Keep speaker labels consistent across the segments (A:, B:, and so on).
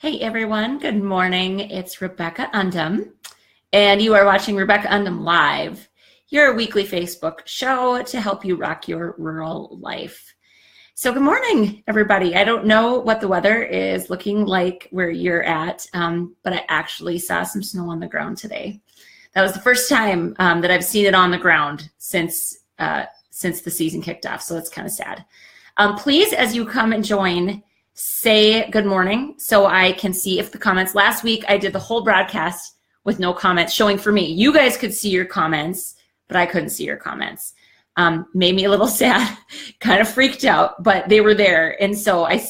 A: Hey everyone, good morning. It's Rebecca Undum, and you are watching Rebecca Undum Live, your weekly Facebook show to help you rock your rural life. So good morning, everybody. I don't know what the weather is looking like where you're at, but I actually saw some snow on the ground today. That was the first time that I've seen it on the ground since the season kicked off, so it's kind of sad. Please, as you come and join, say good morning so I can see if the comments. Last week I did the whole broadcast with no comments showing for me. You guys could see your comments, but I couldn't see your comments. Made me a little sad, kind of freaked out, but they were there. And so I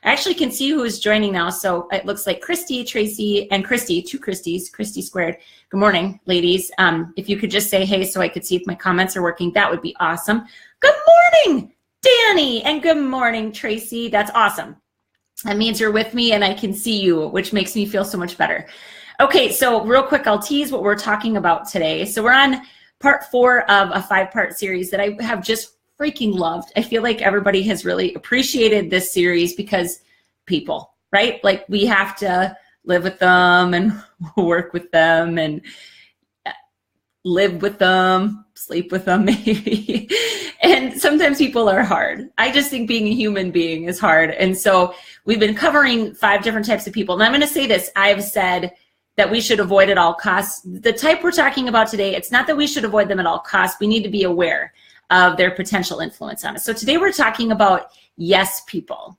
A: actually can see who is joining now. So it looks like Christy, Tracy, and Christy, two Christys, Christy squared. Good morning, ladies. If you could just say hey so I could see if my comments are working, that would be awesome. Good morning, Danny, and good morning, Tracy. That's awesome. That means you're with me and I can see you, which makes me feel so much better. Okay, so real quick, I'll tease what we're talking about today. So we're on part 4 of a 5-part series that I have just freaking loved. I feel like everybody has really appreciated this series because people, right? Like we have to live with them and work with them and live with them, sleep with them maybe. And sometimes people are hard. I just think being a human being is hard. And so we've been covering 5 different types of people. And I'm going to say this, I've said that we should avoid at all costs. The type we're talking about today, it's not that we should avoid them at all costs. We need to be aware of their potential influence on us. So today we're talking about yes people,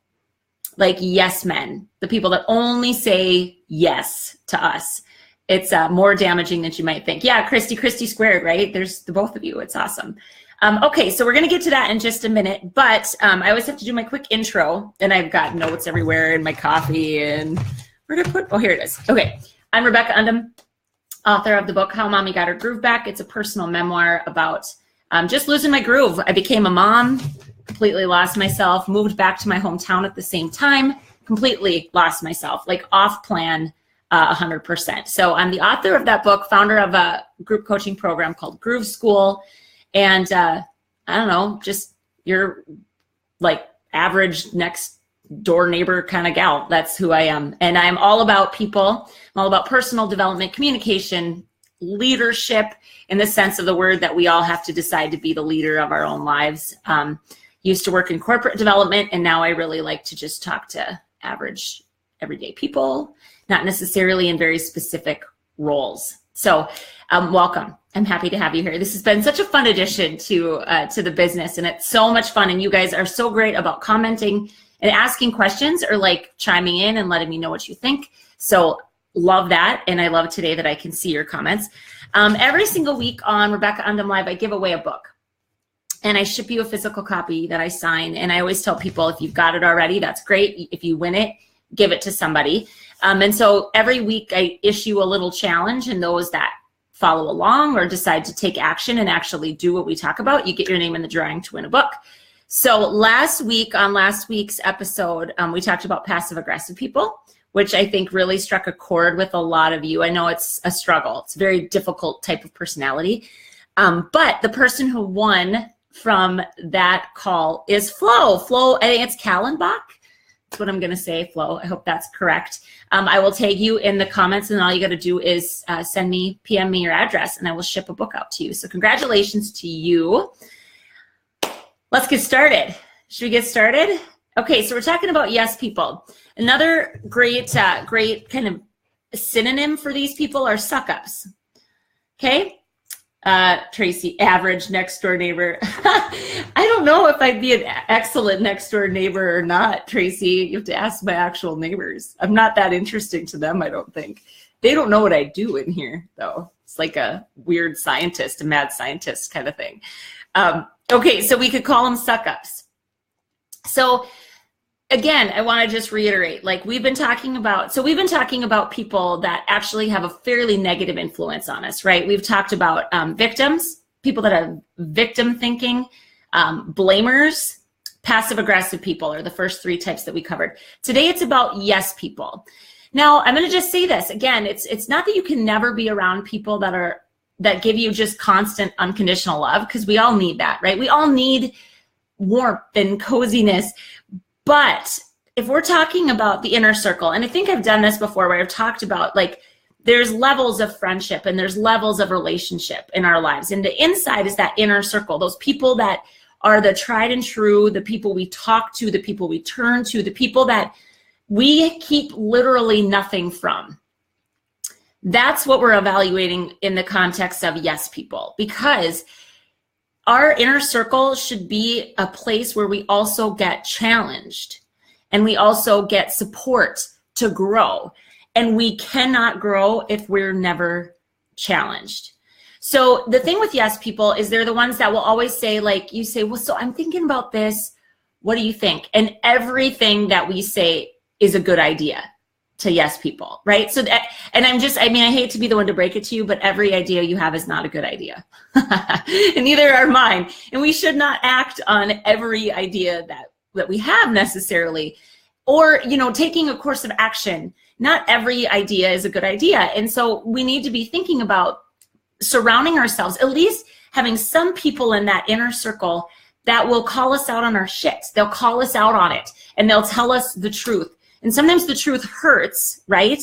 A: like yes men, the people that only say yes to us. It's more damaging than you might think. Yeah, Christy squared, right? There's the both of you. It's awesome. Okay, so we're going to get to that in just a minute, but I always have to do my quick intro, and I've got notes everywhere in my coffee, and where did I put? Oh, here it is. Okay, I'm Rebecca Undum, author of the book, How Mommy Got Her Groove Back. It's a personal memoir about just losing my groove. I became a mom, completely lost myself, moved back to my hometown at the same time, completely lost myself, like off plan, 100%. So I'm the author of that book, founder of a group coaching program called Groove School. And I don't know, just you're like average next door neighbor kind of gal. That's who I am. And I'm all about people. I'm all about personal development, communication, leadership in the sense of the word that we all have to decide to be the leader of our own lives. Used to work in corporate development, and now I really like to just talk to average everyday people, not necessarily in very specific roles. So welcome. I'm happy to have you here. This has been such a fun addition to the business, and it's so much fun. And you guys are so great about commenting and asking questions or like chiming in and letting me know what you think. So love that. And I love today that I can see your comments. Every single week on Rebecca Undum Live, I give away a book. And I ship you a physical copy that I sign. And I always tell people, if you've got it already, that's great. If you win it, give it to somebody. And so every week I issue a little challenge, and those that follow along or decide to take action and actually do what we talk about, you get your name in the drawing to win a book. So last week's episode, we talked about passive aggressive people, which I think really struck a chord with a lot of you. I know it's a struggle. It's a very difficult type of personality. But the person who won from that call is Flo. Flo, I think it's Kallenbach. That's what I'm going to say, Flo. I hope that's correct. I will tag you in the comments, and all you got to do is PM me your address, and I will ship a book out to you. So congratulations to you. Let's get started. Should we get started? Okay, so we're talking about yes people. Another great kind of synonym for these people are suck-ups. Okay? Tracy, average next door neighbor. I don't know if I'd be an excellent next door neighbor or not, Tracy. You have to ask my actual neighbors. I'm not that interesting to them, I don't think. They don't know what I do in here, though. It's like a weird scientist, a mad scientist kind of thing. Okay, so we could call them suck-ups. So again, I want to just reiterate, like we've been talking about people that actually have a fairly negative influence on us, right? We've talked about victims, people that are victim thinking, blamers, passive aggressive people are the first 3 types that we covered. Today it's about yes people. Now I'm going to just say this again, it's not that you can never be around people that give you just constant unconditional love, because we all need that, right? We all need warmth and coziness. But if we're talking about the inner circle, and I think I've done this before where I've talked about like there's levels of friendship and there's levels of relationship in our lives. And the inside is that inner circle, those people that are the tried and true, the people we talk to, the people we turn to, the people that we keep literally nothing from. That's what we're evaluating in the context of yes people, because our inner circle should be a place where we also get challenged and we also get support to grow. And we cannot grow if we're never challenged. So the thing with yes people is they're the ones that will always say, like, you say, well, so I'm thinking about this. What do you think? And everything that we say is a good idea to yes people, right? So that, and I hate to be the one to break it to you, but every idea you have is not a good idea. And neither are mine. And we should not act on every idea that we have necessarily, or, taking a course of action. Not every idea is a good idea. And so we need to be thinking about surrounding ourselves, at least having some people in that inner circle that will call us out on our shit. They'll call us out on it and they'll tell us the truth. And sometimes the truth hurts, right?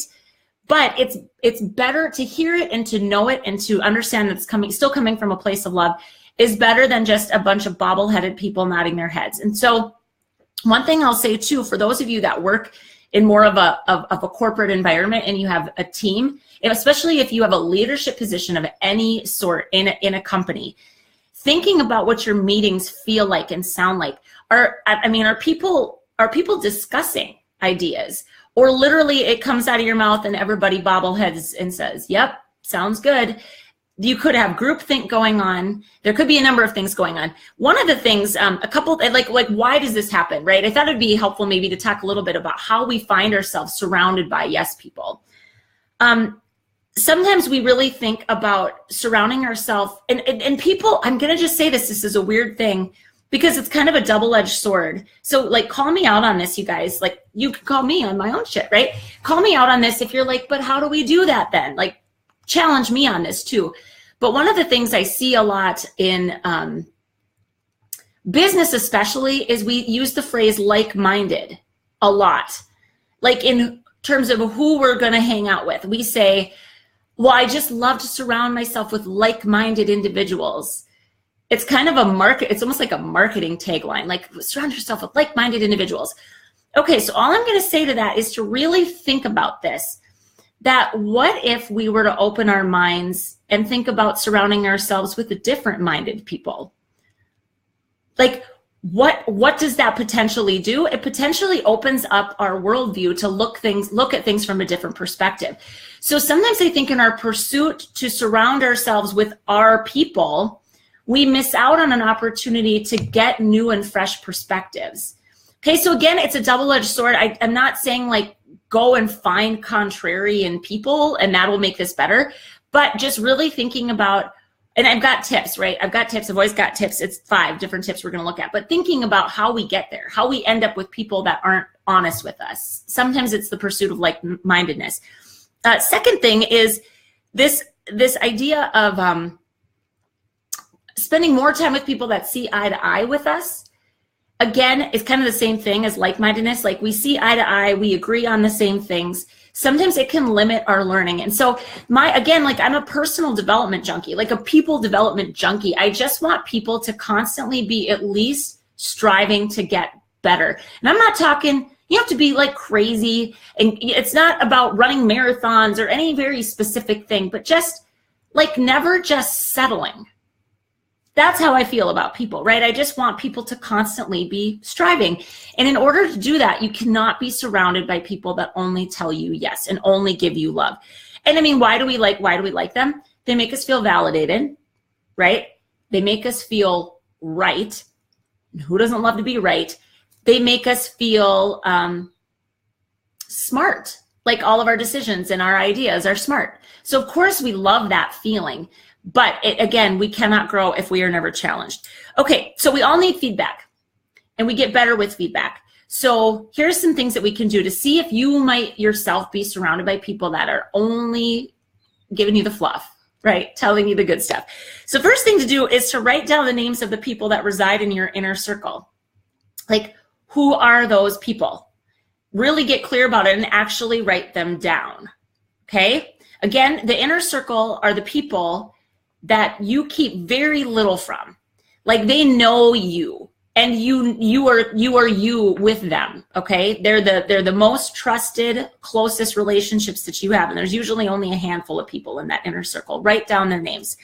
A: But it's better to hear it and to know it and to understand that it's still coming from a place of love is better than just a bunch of bobble-headed people nodding their heads. And so one thing I'll say too, for those of you that work in more of a corporate environment and you have a team, especially if you have a leadership position of any sort in a company, thinking about what your meetings feel like and sound like. Are people discussing ideas, or literally it comes out of your mouth and everybody bobbleheads and says, yep, sounds good? You could have groupthink going on. There could be a number of things going on. One of the things, why does this happen, right? I thought it'd be helpful maybe to talk a little bit about how we find ourselves surrounded by yes people. Sometimes we really think about surrounding ourselves and people, I'm going to just say this is a weird thing because it's kind of a double-edged sword. So like, call me out on this, you guys. Like, you can call me on my own shit, right? Call me out on this if you're like, but how do we do that then? Like, challenge me on this too. But one of the things I see a lot in business especially is we use the phrase like-minded a lot. Like in terms of who we're going to hang out with. We say, well, I just love to surround myself with like-minded individuals. It's kind of it's almost like a marketing tagline, like surround yourself with like-minded individuals. Okay, so all I'm going to say to that is to really think about this. That what if we were to open our minds and think about surrounding ourselves with different minded people? Like, what does that potentially do? It potentially opens up our worldview to look at things from a different perspective. So sometimes I think in our pursuit to surround ourselves with our people, we miss out on an opportunity to get new and fresh perspectives. Okay, so again, it's a double-edged sword. I'm not saying like, go and find contrarian people and that'll make this better, but just really thinking about, and I've got tips, right? I've always got tips. It's 5 different tips we're going to look at, but thinking about how we get there, how we end up with people that aren't honest with us. Sometimes it's the pursuit of like-mindedness. Second thing is this idea of spending more time with people that see eye to eye with us. Again, it's kind of the same thing as like-mindedness. Like, we see eye to eye, we agree on the same things. Sometimes it can limit our learning. And so I'm a personal development junkie, like a people development junkie. I just want people to constantly be at least striving to get better. And I'm not talking, you have to be like crazy. And it's not about running marathons or any very specific thing, but just like never just settling. That's how I feel about people, right? I just want people to constantly be striving. And in order to do that, you cannot be surrounded by people that only tell you yes and only give you love. And I mean, why do we like them? They make us feel validated, right? They make us feel right. Who doesn't love to be right? They make us feel smart, like all of our decisions and our ideas are smart. So of course we love that feeling. But again, we cannot grow if we are never challenged. Okay, so we all need feedback, and we get better with feedback. So here's some things that we can do to see if you might yourself be surrounded by people that are only giving you the fluff, right? Telling you the good stuff. So first thing to do is to write down the names of the people that reside in your inner circle. Like, who are those people? really get clear about it and actually write them down. Okay? Again, the inner circle are the people that you keep very little from. Like, they know you, and you are you with them. Okay? They're the most trusted, closest relationships that you have, and there's usually only a handful of people in that inner circle. Write down their names.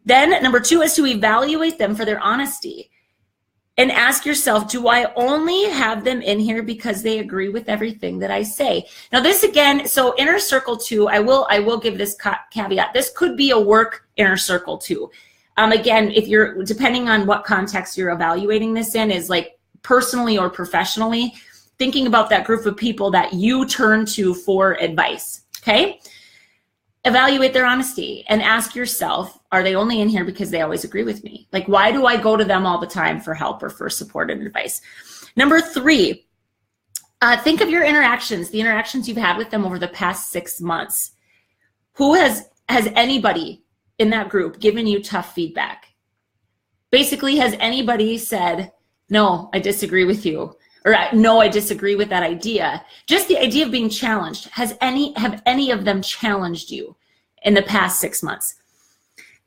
A: Then number 2 is to evaluate them for their honesty. And ask yourself, do I only have them in here because they agree with everything that I say? Now this again, so inner circle too, I will give this caveat. This could be a work inner circle too. Again, if you're, depending on what context you're evaluating this in, is like personally or professionally, thinking about that group of people that you turn to for advice, okay? Evaluate their honesty and ask yourself, are they only in here because they always agree with me? Like, why do I go to them all the time for help or for support and advice? Number 3, think of your interactions, the interactions you've had with them over the past 6 months. Who has anybody in that group given you tough feedback? Basically, has anybody said, no, I disagree with you? Or no, I disagree with that idea. Just the idea of being challenged. Have any of them challenged you in the past 6 months?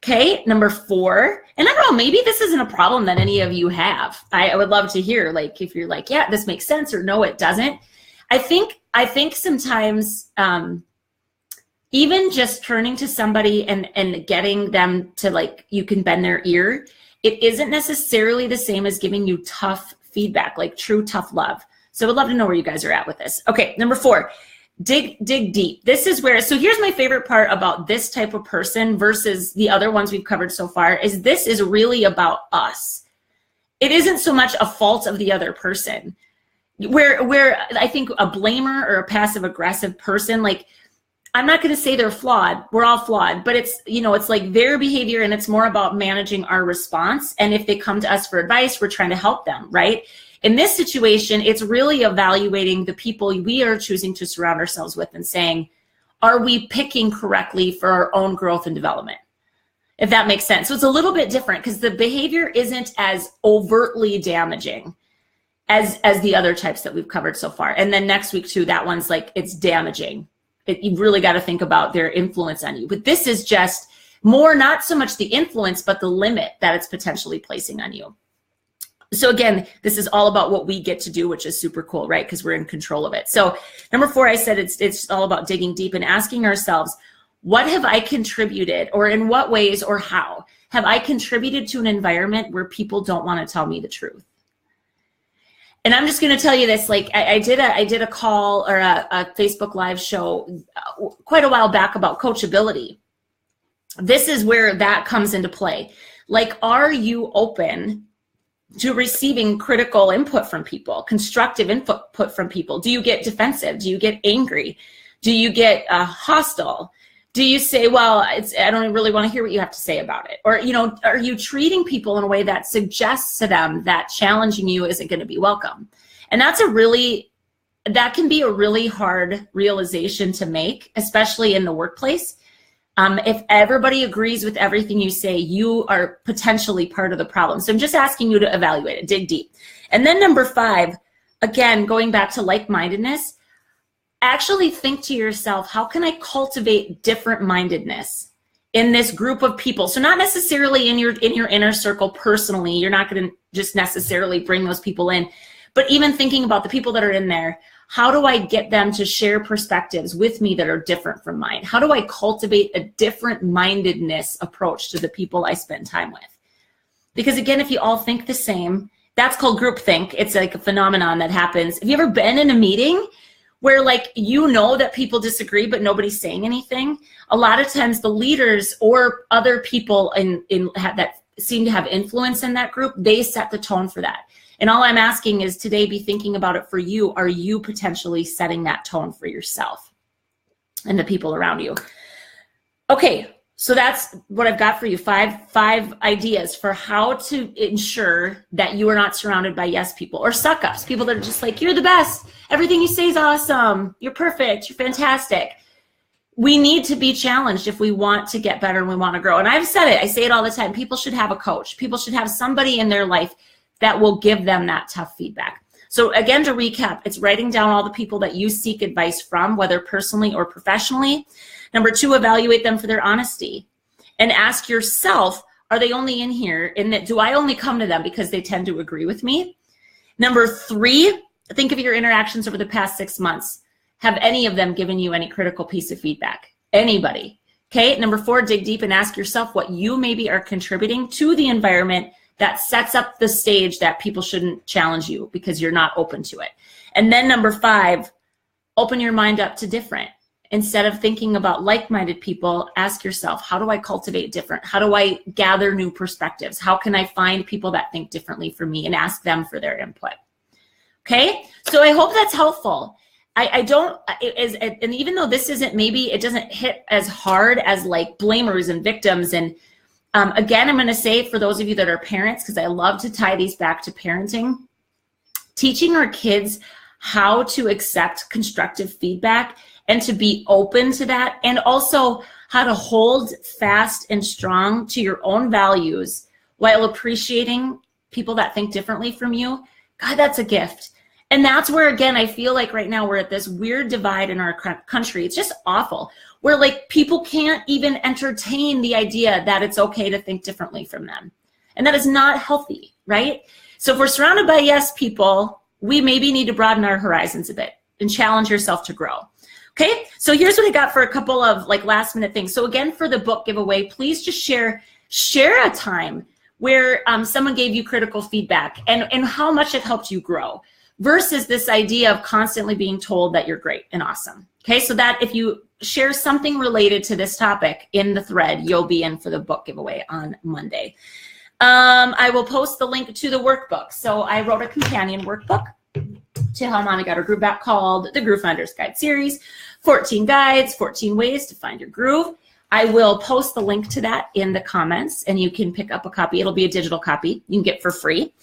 A: Okay, number 4, and I don't know, maybe this isn't a problem that any of you have. I would love to hear, like, if you're like, yeah, this makes sense, or no, it doesn't. I think sometimes even just turning to somebody and getting them to, like, you can bend their ear, it isn't necessarily the same as giving you tough feedback, like true tough love. So I would love to know where you guys are at with this. Okay, number 4, dig deep. This is where, so here's my favorite part about this type of person versus the other ones we've covered so far, is this is really about us. It isn't so much a fault of the other person. Where I think a blamer or a passive aggressive person, like, I'm not going to say they're flawed. We're all flawed, but it's, you know, it's like their behavior, and it's more about managing our response. And if they come to us for advice, we're trying to help them, right? In this situation, it's really evaluating the people we are choosing to surround ourselves with and saying, are we picking correctly for our own growth and development? If that makes sense. So it's a little bit different because the behavior isn't as overtly damaging as the other types that we've covered so far. And then next week too, that one's like, it's damaging. You've really got to think about their influence on you. But this is just more, not so much the influence, but the limit that it's potentially placing on you. So again, this is all about what we get to do, which is super cool, right? Because we're in control of it. So number 4, I said it's all about digging deep and asking ourselves, what have I contributed, or in what ways or how have I contributed to an environment where people don't want to tell me the truth? And I'm just going to tell you this, like I did a call or a Facebook Live show quite a while back about coachability. This is where that comes into play. Like, are you open to receiving critical input from people, constructive input from people? Do you get defensive? Do you get angry? Do you get hostile? Do you say, well, I don't really want to hear what you have to say about it? Or, you know, are you treating people in a way that suggests to them that challenging you isn't going to be welcome? And that can be a really hard realization to make, especially in the workplace. If everybody agrees with everything you say, you are potentially part of the problem. So I'm just asking you to evaluate it, dig deep. And then number 5, again, going back to like-mindedness, actually think to yourself, how can I cultivate different-mindedness in this group of people? So not necessarily in your inner circle personally, you're not going to just necessarily bring those people in, but even thinking about the people that are in there, how do I get them to share perspectives with me that are different from mine? How do I cultivate a different-mindedness approach to the people I spend time with? Because again, if you all think the same, that's called groupthink. It's like a phenomenon that happens. Have you ever been in a meeting where, like, you know that people disagree, but nobody's saying anything? A lot of times the leaders or other people that seem to have influence in that group, they set the tone for that. And all I'm asking is today, be thinking about it for you. Are you potentially setting that tone for yourself and the people around you? Okay, so that's what I've got for you. Five ideas for how to ensure that you are not surrounded by yes people or suck ups, people that are just like, you're the best. Everything you say is awesome. You're perfect. You're fantastic. We need to be challenged if we want to get better and we want to grow. And I've said it. I say it all the time. People should have a coach. People should have somebody in their life that will give them that tough feedback. So again, to recap, it's writing down all the people that you seek advice from, whether personally or professionally. Number 2, evaluate them for their honesty and ask yourself, are they only in here in that, do I only come to them because they tend to agree with me? Number 3, think of your interactions over the past 6 months. Have any of them given you any critical piece of feedback? Anybody? Okay. Number 4, dig deep and ask yourself what you maybe are contributing to the environment that sets up the stage that people shouldn't challenge you because you're not open to it. And then number 5, open your mind up to different. Instead of thinking about like-minded people, ask yourself, how do I cultivate different? How do I gather new perspectives? How can I find people that think differently from me and ask them for their input? Okay, so I hope that's helpful. And even though this isn't, maybe it doesn't hit as hard as like blamers and victims. And again, I'm going to say for those of you that are parents, because I love to tie these back to parenting, teaching our kids how to accept constructive feedback and to be open to that, and also how to hold fast and strong to your own values while appreciating people that think differently from you. God, that's a gift. And that's where, again, I feel like right now we're at this weird divide in our country. It's just awful, where like people can't even entertain the idea that it's okay to think differently from them. And that is not healthy, right? So if we're surrounded by yes people, we maybe need to broaden our horizons a bit and challenge yourself to grow. Okay, so here's what I got for a couple of like last minute things. So again, for the book giveaway, please just share a time where someone gave you critical feedback and how much it helped you grow, versus this idea of constantly being told that you're great and awesome. Okay, so that if you share something related to this topic in the thread, you'll be in for the book giveaway on Monday. I will post the link to the workbook. So I wrote a companion workbook to how Mommy got her groove back called the Groove Finders Guide Series, 14 guides, 14 ways to find your groove. I will post the link to that in the comments and you can pick up a copy. It'll be a digital copy you can get for free.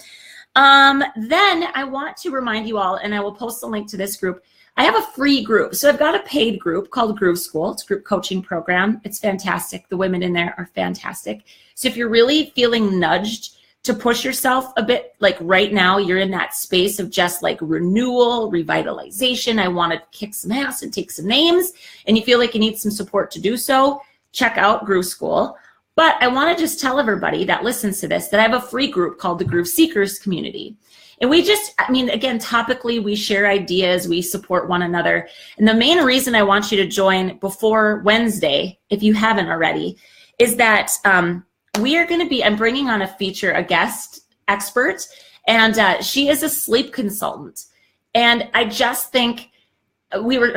A: Then I want to remind you all, and I will post the link to this group. I have a free group. So I've got a paid group called Groove School. It's a group coaching program. It's fantastic. The women in there are fantastic. So if you're really feeling nudged to push yourself a bit, like right now you're in that space of just like renewal, revitalization, I want to kick some ass and take some names, and you feel like you need some support to do so, check out Groove School. But I want to just tell everybody that listens to this that I have a free group called the Groove Seekers Community. And we just, again, topically, we share ideas, we support one another. And the main reason I want you to join before Wednesday, if you haven't already, is that we are going to be, I'm bringing on a guest expert, and she is a sleep consultant. And I just think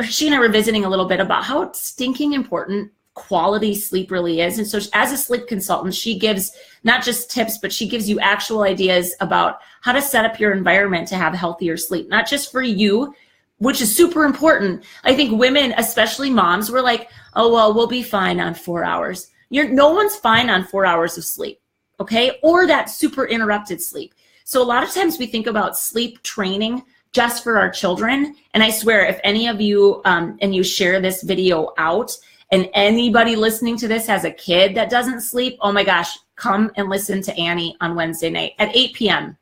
A: she and I were visiting a little bit about how stinking important quality sleep really is. And so as a sleep consultant, she gives not just tips, but she gives you actual ideas about how to set up your environment to have healthier sleep, not just for you, which is super important. I think women, especially moms, we're like, oh, well, we'll be fine on 4 hours. No one's fine on 4 hours of sleep, okay? Or that super interrupted sleep. So a lot of times we think about sleep training just for our children. And I swear, if any of you, and you share this video out, and anybody listening to this has a kid that doesn't sleep, oh my gosh, come and listen to Annie on Wednesday night at 8 p.m.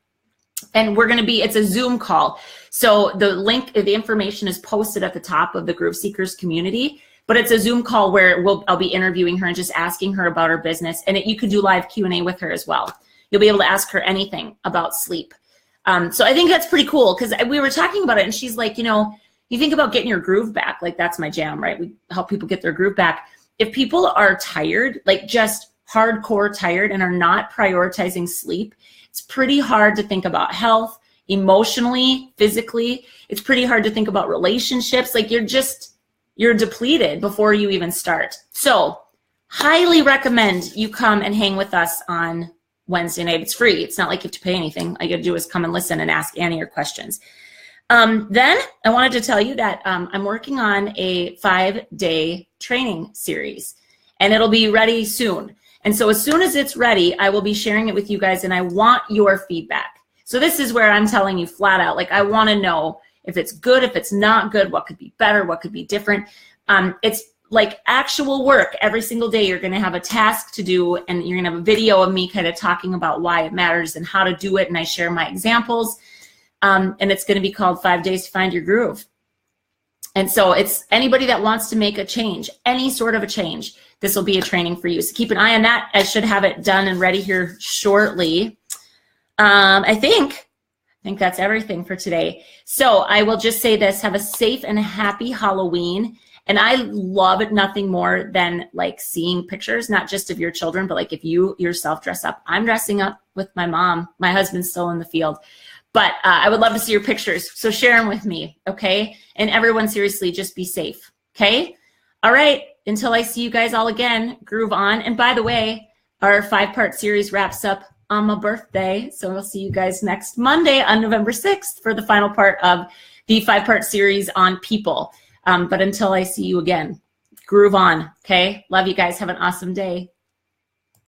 A: And it's a Zoom call. So the link, the information is posted at the top of the Groove Seekers community, but it's a Zoom call where I'll be interviewing her and just asking her about her business. And you can do live Q&A with her as well. You'll be able to ask her anything about sleep. So I think that's pretty cool, because we were talking about it and she's like, you think about getting your groove back, like that's my jam, right? We help people get their groove back. If people are tired, like just hardcore tired and are not prioritizing sleep, it's pretty hard to think about health, emotionally, physically. It's pretty hard to think about relationships. Like you're depleted before you even start. So highly recommend you come and hang with us on Wednesday night. It's free. It's not like you have to pay anything. All you gotta do is come and listen and ask Annie your questions. Then I wanted to tell you that I'm working on a 5-day training series, and it'll be ready soon. And so as soon as it's ready, I will be sharing it with you guys, and I want your feedback. So this is where I'm telling you flat out, like I want to know if it's good, if it's not good, what could be better, what could be different. It's like actual work. Every single day you're going to have a task to do, and you're going to have a video of me kind of talking about why it matters and how to do it, and I share my examples. And it's going to be called 5 Days to Find Your Groove. And so it's anybody that wants to make a change, any sort of a change, this will be a training for you. So keep an eye on that. I should have it done and ready here shortly. I think that's everything for today. So I will just say this, have a safe and happy Halloween. And I love it nothing more than like seeing pictures, not just of your children, but like if you yourself dress up. I'm dressing up with my mom. My husband's still in the field. But I would love to see your pictures. So share them with me, okay? And everyone, seriously, just be safe, okay? All right, until I see you guys all again, groove on. And by the way, our 5-part series wraps up on my birthday. So we'll see you guys next Monday on November 6th for the final part of the 5-part series on people. But until I see you again, groove on, okay? Love you guys. Have an awesome day.